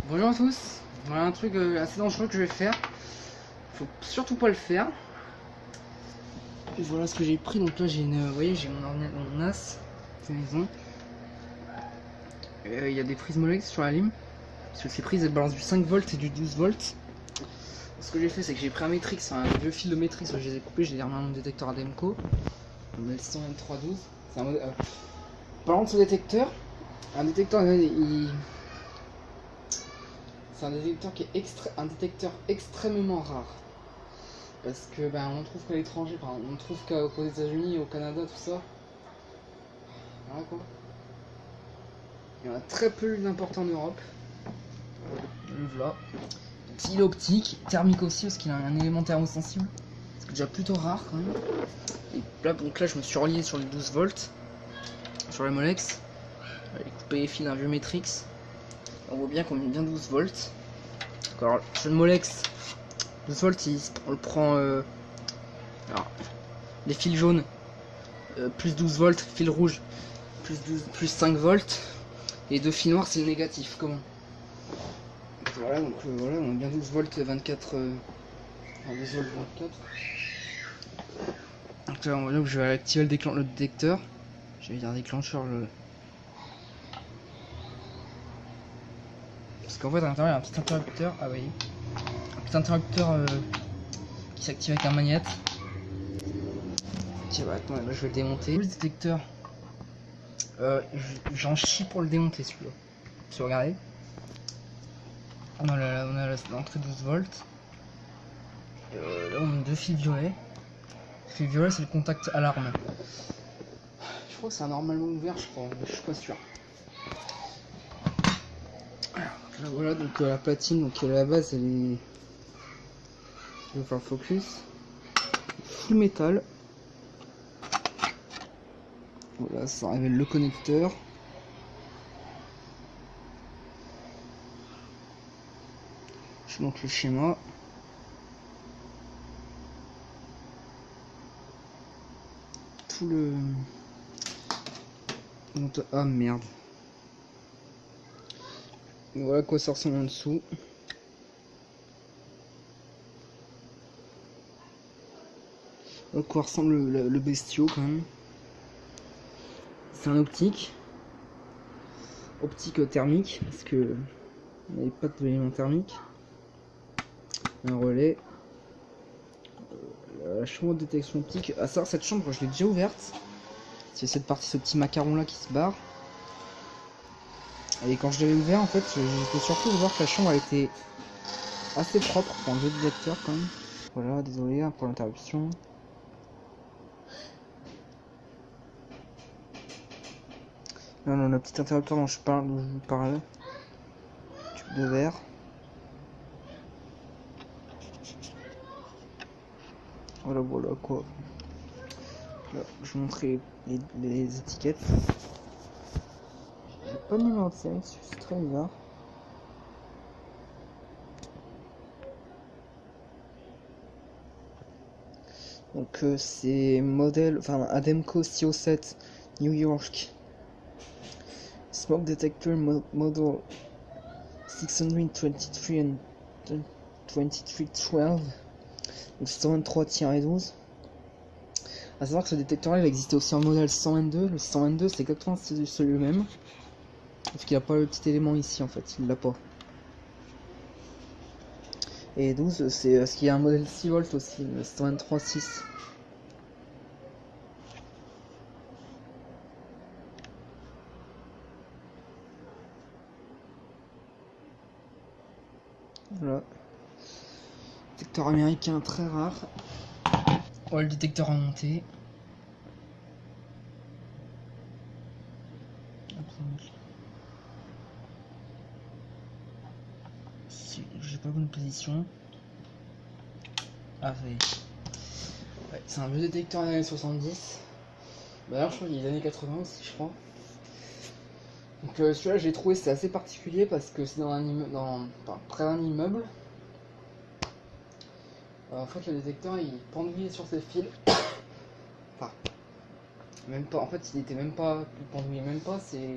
Bonjour à tous, voilà un truc assez dangereux que je vais faire. Faut surtout pas le faire. Et voilà ce que j'ai pris. Donc là j'ai une, vous voyez, j'ai mon ordinateur, mon NAS, c'est maison. Il y a des prises Molex sur la lime. Parce que ces prises elles balancent du 5 volts et du 12 volts. Ce que j'ai fait c'est que j'ai pris un Matrix, un vieux fil de Matrix, je les ai coupés, j'ai remis un détecteur ADEMCO. Un modèle 12312. C'est un modèle. Parlant de ce détecteur, un détecteur c'est un détecteur qui est un détecteur extrêmement rare. Parce que ben on trouve qu'à l'étranger, on trouve qu'aux États-Unis, au Canada, tout ça. Voilà quoi. Il y en a très peu d'importants en Europe. Donc voilà. Il est optique, thermique aussi parce qu'il a un élément thermosensible. C'est déjà plutôt rare quand même. Et là, donc là je me suis relié sur les 12 volts. Sur la Molex. J'ai coupé les fils d'un vieux Matrix. On voit bien qu'on met bien 12 volts. Alors sur le Molex, 12 volts on le prend. Alors, les fils jaunes, plus 12 volts, fil rouge, plus 5 volts. Et deux fils noirs, c'est le négatif. Comment? Voilà, donc voilà, on a bien 12 volts 24. 12 volts 24. Donc là, je vais activer le détecteur. Je vais dire déclencheur. Parce qu'en fait, à l'intérieur, il y a un petit interrupteur. Ah oui. Un petit interrupteur qui s'active avec un magnète. Tiens, bah, attends, là, je vais le démonter. Le détecteur. J'en chie pour le démonter celui-là. Si vous regardez. On a l'entrée 12 volts. Là on a deux fils violets. Le fil violet c'est le contact alarme. Je crois que c'est normalement ouvert, je crois, mais je suis pas sûr. Alors, là voilà donc la platine, donc à la base elle est. Je vais faire le focus. Full métal. Voilà, ça révèle le connecteur. Donc le schéma. Tout le. Ah merde. Voilà quoi ça ressemble en dessous. Voilà quoi ressemble le bestiau quand même. C'est un optique. Optique thermique parce que on n'avait pas d'élément thermique. Un relais. La chambre de détection optique. À savoir cette chambre je l'ai déjà ouverte. C'est cette partie, ce petit macaron là qui se barre. Et quand je l'avais ouvert en fait j'étais surtout de voir que la chambre a été assez propre pour enlever le détecteur quand même. Voilà, désolé pour l'interruption. Là on a le petit interrupteur dont je vous parlais. Tube de verre. Voilà quoi. Là, je vais montrer les étiquettes. J'ai pas de numéro de série, c'est très bizarre. Donc c'est modèle, enfin ADEMCO CO7 New York. Smoke detector model 623 and 2312. Donc 123-12. A savoir que ce détecteur là il existait aussi en modèle 122. Le 122 c'est exactement celui-même. Sauf qu'il n'a pas le petit élément ici en fait, il l'a pas. Et 12 c'est ce qu'il y a un modèle 6 volts aussi, le 123-6. Voilà. Détecteur américain très rare. Voilà le détecteur à monter. J'ai pas bonne position. Ah ça y est. Ouais, c'est un vieux détecteur des années 70. Bah d'ailleurs je crois qu'il est des années 80 aussi je crois. Donc celui-là j'ai trouvé c'est assez particulier parce que c'est dans un immeuble, près d'un immeuble. En fait le détecteur il pendouillait sur ses fils. Enfin même pas, en fait il était même pas pendouillé, même pas, c'est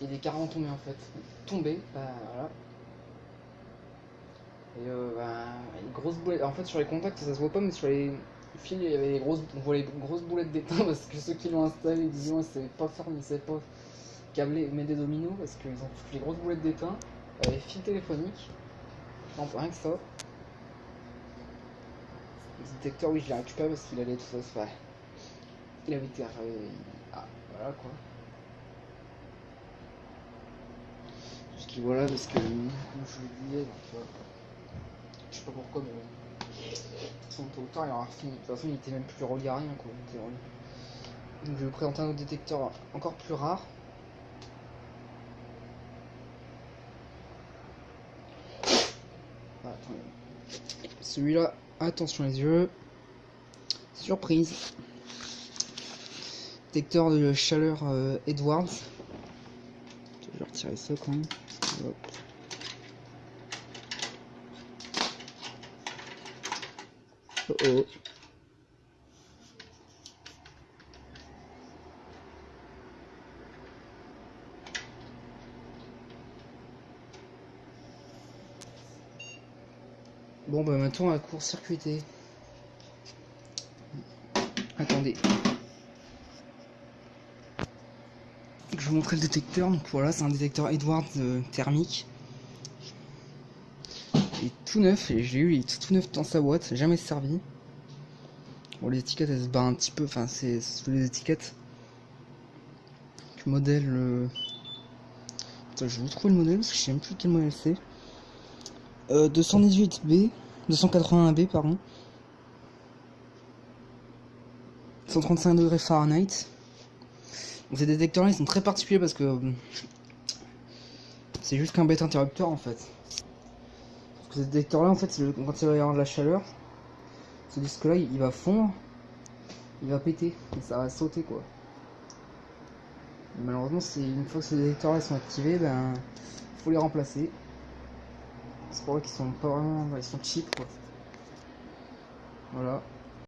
Il est carrément tombé en fait. Tombé, bah voilà. Et une grosse boulette. En fait, sur les contacts, ça se voit pas, mais sur les fils, il y avait on voit les grosses boulettes d'étain parce que ceux qui l'ont installé, disons, ils savaient pas faire, ils savaient pas câbler, mettre des dominos parce qu'ils ont foutu les grosses boulettes d'étain, les fils téléphoniques. Non, rien que ça. Le détecteur, oui, je l'ai récupéré parce qu'il allait tout ça se faire. Il avait été. Ah, voilà quoi. Jusqu'il voilà, parce que, comme je le disais, donc, je sais pas pourquoi, mais son tôt ou tard il aura fini. De toute façon, il était même plus relié à rien quoi. Donc, je vais vous présenter un autre détecteur encore plus rare. Ah, celui-là, attention les yeux. Surprise. Détecteur de chaleur Edwards. Je vais retirer ça quand même. Hop. Oh oh. Bon bah maintenant on va court-circuiter. Attendez. Je vais vous montrer le détecteur. Donc voilà, c'est un détecteur Edwards thermique. Il est tout neuf, et j'ai eu, il est tout neuf dans sa boîte, jamais servi. Bon, les étiquettes elles se barrent un petit peu, enfin c'est sous les étiquettes. Le modèle. Attends, je vais vous trouver le modèle parce que je sais même plus quel modèle c'est. 218B, 281B pardon. 135 degrés Fahrenheit. Donc ces détecteurs là ils sont très particuliers parce que c'est juste qu'un bête interrupteur en fait. Parce que ces détecteurs là en fait quand il va y avoir de la chaleur, ce disque là il va fondre, il va péter et ça va sauter quoi. Et malheureusement une fois que ces détecteurs là sont activés, ben faut les remplacer. C'est pour eux qu'ils sont pas vraiment, ils sont cheap quoi. Voilà.